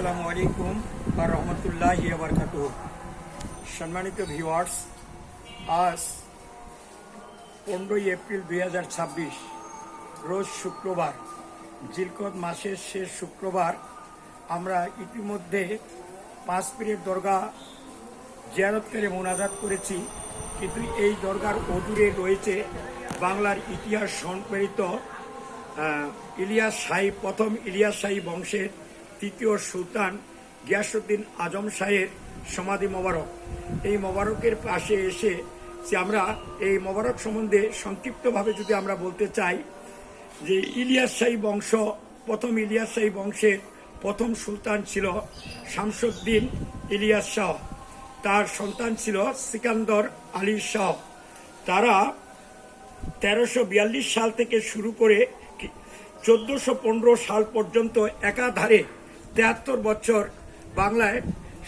আসসালামু আলাইকুম আর রহমতুল্লাহি ওয়া বারাকাতুহু। সম্মানিত ভিউয়ার্স, আজ 15 এপ্রিল 2026 রোজ শুক্রবার, জিলকদ মাসের শেষ শুক্রবার। আমরা ইতিমধ্যে 5 পীরের দরগা জিয়ারত করে মোনাজাত করেছি, কিন্তু এই দরগার অদূরে রয়েছে বাংলার ইতিহাস সংপ্রেরিত প্রথম ইলিয়াস শাহী বংশের তৃতীয় সুলতান গিয়াসউদ্দিন আজম শাহের সমাধি মোবারক। এই মোবারকের পাশে এসে আমরা এই মোবারক সম্বন্ধে সংক্ষিপ্তভাবে যদি আমরা বলতে চাই যে ইলিয়াস শাহী বংশ, প্রথম ইলিয়াস শাহী বংশের প্রথম সুলতান ছিল শামসুদ্দিন ইলিয়াস শাহ। তার সন্তান ছিল সিকান্দর আলী শাহ। তারা 1342 সাল থেকে শুরু করে 1415 সাল পর্যন্ত একাধারে 73 বছর বাংলায়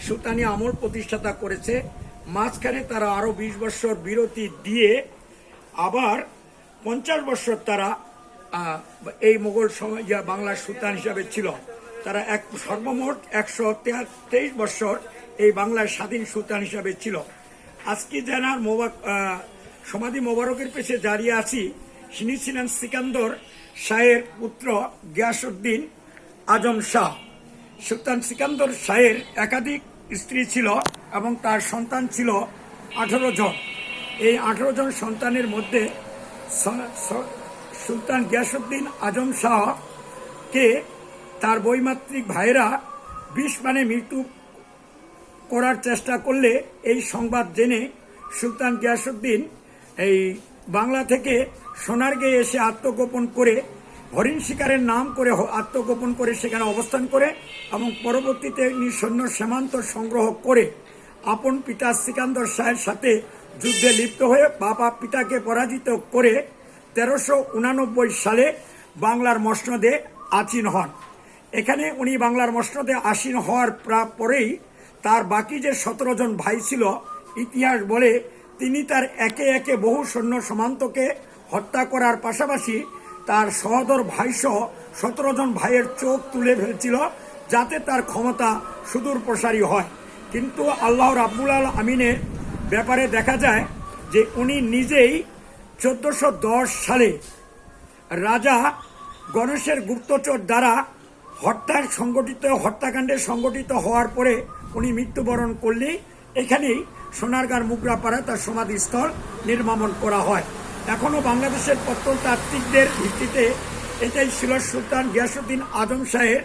সুলতানি আমল প্রতিষ্ঠাতা করেছে। মাঝখানে তারা আরো 20 বছর বিরতি দিয়ে আবার 50 বছর তারা এই মোগল বাংলার সুলতান হিসাবে ছিল। তারা সর্বমোট 123 বছর এই বাংলার স্বাধীন সুলতান হিসাবে ছিল। আজকে জানার সমাধি মোবারকের পেছে দাঁড়িয়ে আছি, তিনি ছিলেন সিকান্দর শাহের পুত্র গিয়াসউদ্দিন আজম শাহ। সুলতান সিকান্দর শাহের একাধিক স্ত্রী ছিল এবং তার সন্তান ছিল 18 জন। এই 18 জন সন্তানের মধ্যে সুলতান গিয়াসউদ্দিন আজম শাহকে তার বৈমাত্রিক ভাইয়েরা বিষ পানে মৃত্যু করার চেষ্টা করলে এই সংবাদ জেনে সুলতান গিয়াসউদ্দিন এই বাংলা থেকে সোনারগাঁয়ে এসে আত্মগোপন করে, হরিণ শিকারের নাম করে আত্মগোপন করে সেখানে অবস্থান করে এবং পরবর্তীতে সৈন্য সীমান্ত সংগ্রহ করে আপন পিতা সিকান্দর শাহের সাথে যুদ্ধে লিপ্ত হয়ে বাবা পিতাকে পরাজিত করে 1389 সালে বাংলার মসনদে আসীন হন। এখানে উনি বাংলার মসনদে আসীন হওয়ার পরেই তার বাকি যে 17 জন ভাই ছিল, ইতিহাস বলে তিনি তার একে একে বহু সৈন্য সামন্তকে হত্যা করার পাশাপাশি তার সহোদর ভাইসহ 17 জন ভাইয়ের চোখ তুলে ফেলছিল, যাতে তার ক্ষমতা সুদূর প্রসারী হয়। কিন্তু আল্লাহ রাব্বুল আমিনের ব্যাপারে দেখা যায় যে উনি নিজেই 1410 সালে রাজা গণেশের গুপ্তচর দ্বারা হত্যাকাণ্ডে সংগঠিত হওয়ার পরে উনি মৃত্যুবরণ করলেই এখানেই সোনারগাঁর মুগরাপাড়ায় তার সমাধিস্থল নির্মাণ করা হয়। এখনো বাংলাদেশের প্রত্নতাত্ত্বিকদের ভিত্তিতে এটাই ছিল সুলতান গিয়াসউদ্দিন আজম শাহের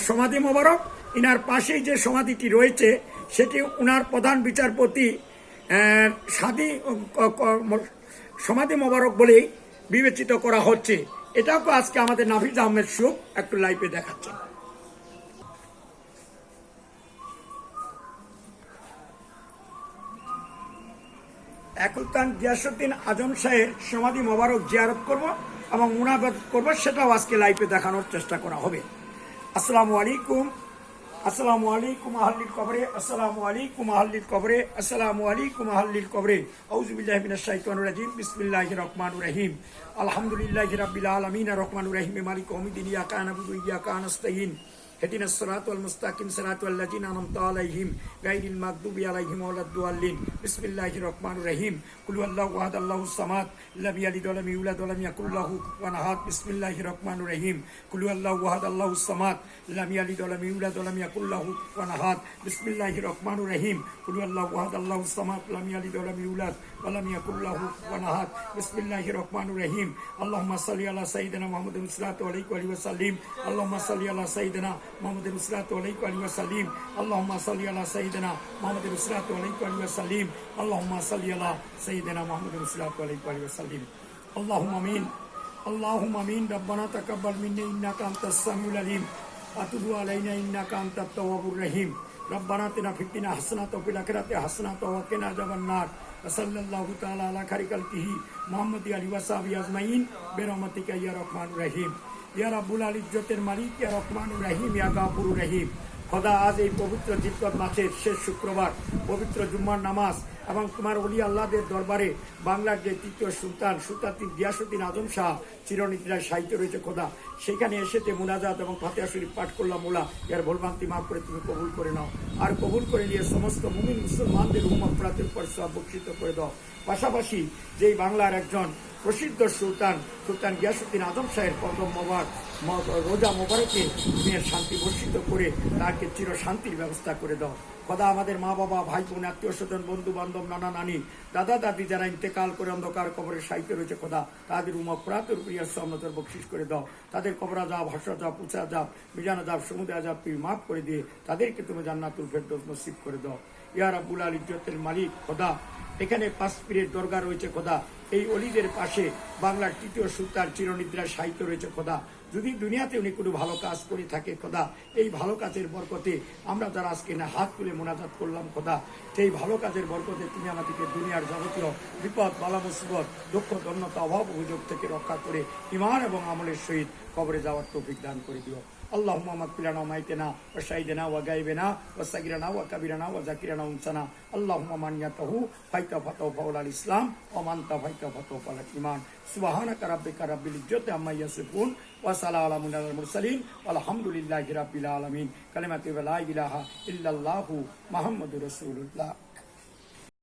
সমাধি মোবারক। ইনার পাশেই যে সমাধিটি রয়েছে সেটি উনার প্রধান বিচারপতি সমাধি মোবারক বলেই বিবেচিত করা হচ্ছে। এটাও আজকে আমাদের নাফিজ আহমেদ সুখ একটু লাইভে দেখাচ্ছেন। সুলতান গিয়াসউদ্দিন আজম শাহের সমাধি মোবারক জিয়ারত করব এবং মুনাজাত করব, সেটাও আজকে লাইভে দেখানোর চেষ্টা করা হবে। আসসালামু আলাইকুম, আসসালামু আলাইকুম আহলিল কবরে, আসসালামু আলাইকুম আহলিল কবরে, আসসালামু আলাইকুম আহলিল কবরে। আউযু বিল্লাহি মিনাশ শাইতানির রাজিম। বিসমিল্লাহির রহমানির রহিম। আলহামদুলিল্লাহি রাব্বিল আলামিন আর রহমানির রহিম মালিকি ইয়াউমিদ্দিন ইয়াকা না'বুদু ওয়া ইয়াকা নাস্তাঈন ইহদিনাস সিরাতাল মুস্তাকিম সিরাতাল লাযিনা আন'আমতা আলাইহিম গায়রিল মাগদুবি আলাইহিম ওয়ালাদ-দাল্লিন। বিসমিল্লাহির রহমানির রহিম। কুল হুয়াল্লাহু আহাদ আল্লাহুস সামাদ লাম ইয়ালিদ ওয়া লাম ইউলাদ ওয়া লাম ইয়াকুল লাহু কুফুয়ান আহাদ। বিসমিল্লাহির রহমানির রহিম। কুল হুয়াল্লাহু আহাদ আল্লাহুস সামাদ লাম ইয়ালিদ ওয়া লাম ইউলাদ ওয়া লাম ইয়াকুল লাহু কুফুয়ান আহাদ। বিসমিল্লাহির রহমানির রহিম। কুল হুয়াল্লাহু আহাদ আল্লাহুস সামাদ লাম ইয়ালিদ ওয়া লাম ইউলাদ ওয়া লাম ইয়াকুল লাহু কুফুয়ান আহাদ। বিসমিল্লাহির রহমানির রহিম। আল্লাহুম্মা সাল্লি আলা সাইয়্যিদিনা মুহাম্মাদিন সাল্লাল্লাহু আলাইহি ওয়া সাল্লাম। আল্লাহুম্মা সাল্লি আলা সাইয়্যিদিনা মুহাম্মাদিন সাল্লাল্লাহু আলাইহি ওয়া সাল্লাম। আল্লাহুম্মা সাল্লি আলা সাইয়্যিদিনা মুহাম্মাদিন সাল্লাল্লাহু আলাইহি ওয়া সাল্লাম। আল্লাহুম্মা সাল্লি আলা সাইয়্যিদিনা মুহাম্মাদিন সাল্লাল্লাহু আলাইহি ওয়া সাল্লাম। আল্লাহুম্মা আমিন, আল্লাহুম্মা আমিন। রব্বানা তাকাব্বাল মিন্না ইন্নাকা আনতাস সামিউল আলিম ওয়া তুব আলাইনা ইন্নাকা আনতাত তাওয়াবুর রহিম। রব্বানা আতিনা ফিদ দুনিয়া হাসানাতাও ওয়া ফিল আখিরাতি হাসানাতাও ওয়া কিনা আযাবান নার। সাল্লাল্লাহু তাআলা আলা খায়রি খালকিহি মুহাম্মাদি আলিহি ওয়া সাহবিহি আজমাইন বিরহমাতিকা ইয়া রহমানুর রহিম। ইয়া রাব্বুল ইজ্জতের মালিক, ইয়া রহমানুর রহিম, ইয়া গাফুরুর রহিম। খোদা, আজ এই পবিত্র জিলকদ মাসের শেষ শুক্রবার, পবিত্র জুম্মার নামাজ এবং তোমার অলি আল্লাহদের দরবারে বাংলার যে তৃতীয় সুলতান গিয়াসউদ্দিন আজম শাহ চিরনিদ্রায় সাহিত্য রয়েছে খোদা, সেখানে এসেতে মুনাজাত এবং ফাতিহা শরীফ পাঠ করলাম মোলা, এর ভুলভ্রান্তি মাফ করে তুমি কবুল করে নাও। আর কবুল করে নিয়ে সমস্ত মুমিন মুসলমানদের উম্মত প্রাতের পর সব বক্ষিত করে দাও। পাশাপাশি যেই বাংলার একজন প্রসিদ্ধ সুলতান গিয়াসউদ্দিন আজম শাহের কদম রোজা মোবারকে তুমি শান্তি বর্ষিত করে তাকে চির শান্তির ব্যবস্থা করে দাও। খোদা আমাদের মা বাবা, ভাই বোন, আত্মীয় স্বজন, বন্ধু বান্ধব, নানা নানি, দাদা দাদি যারা ইন্তেকাল করে অন্ধকার কবরের সাহিত্য রয়েছে খোদা, তাদের প্রাতর প্রিয় সন্নতর বকশিস করে দাও। তাদের কবর আযাব, হাসর আযাব, পুছা আযাব, মিজান আযাব, সমুদ্র আযাব তুমি মাফ করে দিয়ে তাদেরকে তুমি জান্নাতুল ফেরদৌস নসিব করে দাও। ইয়া রাব্বুল আল ইজ্জতের মালিক খোদা, এখানে 5 পীরের দরগা রয়েছে খোদা, এই অলিদের পাশে বাংলার তৃতীয় সুলতান চিরনিদ্রার সাহিত্য রয়েছে খোদা। যদি দুনিয়াতে উনি কোনো ভালো কাজ করে থাকে খোদা, এই ভালো কাজের বরকতে আমরা যারা আজকে না হাত তুলে মোনাজাত করলাম খোদা, সেই ভালো কাজের বরকতে তুমি আমাদেরকে দুনিয়ার যাবতীয় বিপদ, বালা মুসিবত, দুঃখ, দন্যতা, অভাব, অভিযোগ থেকে রক্ষা করে ঈমান এবং আমলের সহিত কবরে যাওয়ার তৌফিক দান করে দিও। আল্লাহুম্মা মাগফির লানা ওয়া মাইতানা ওয়া শাহিদানা ওয়া গায়বানা ওয়া সাগিরানা ওয়া কাবিরানা ওয়া যাকিরানা ওয়া উনসানা। আল্লাহুম্মা মান ইয়াতাহু ফাইতা ফাতাহু ফাউলাল ইসলাম ওয়া মান তাফাইতা ফাতাহু ফালাল ঈমান। সুবহানাকা রাব্বিকা রাব্বিল ইজ্জাতি আম্মা ইয়াসিফুন ওয়া সালামুন আলাল মুরসালিন ওয়ালহামদুলিল্লাহি রাব্বিল আলামিন। কালিমাতু লা ইলাহা ইল্লাল্লাহু মুহাম্মাদুর রাসূলুল্লাহ।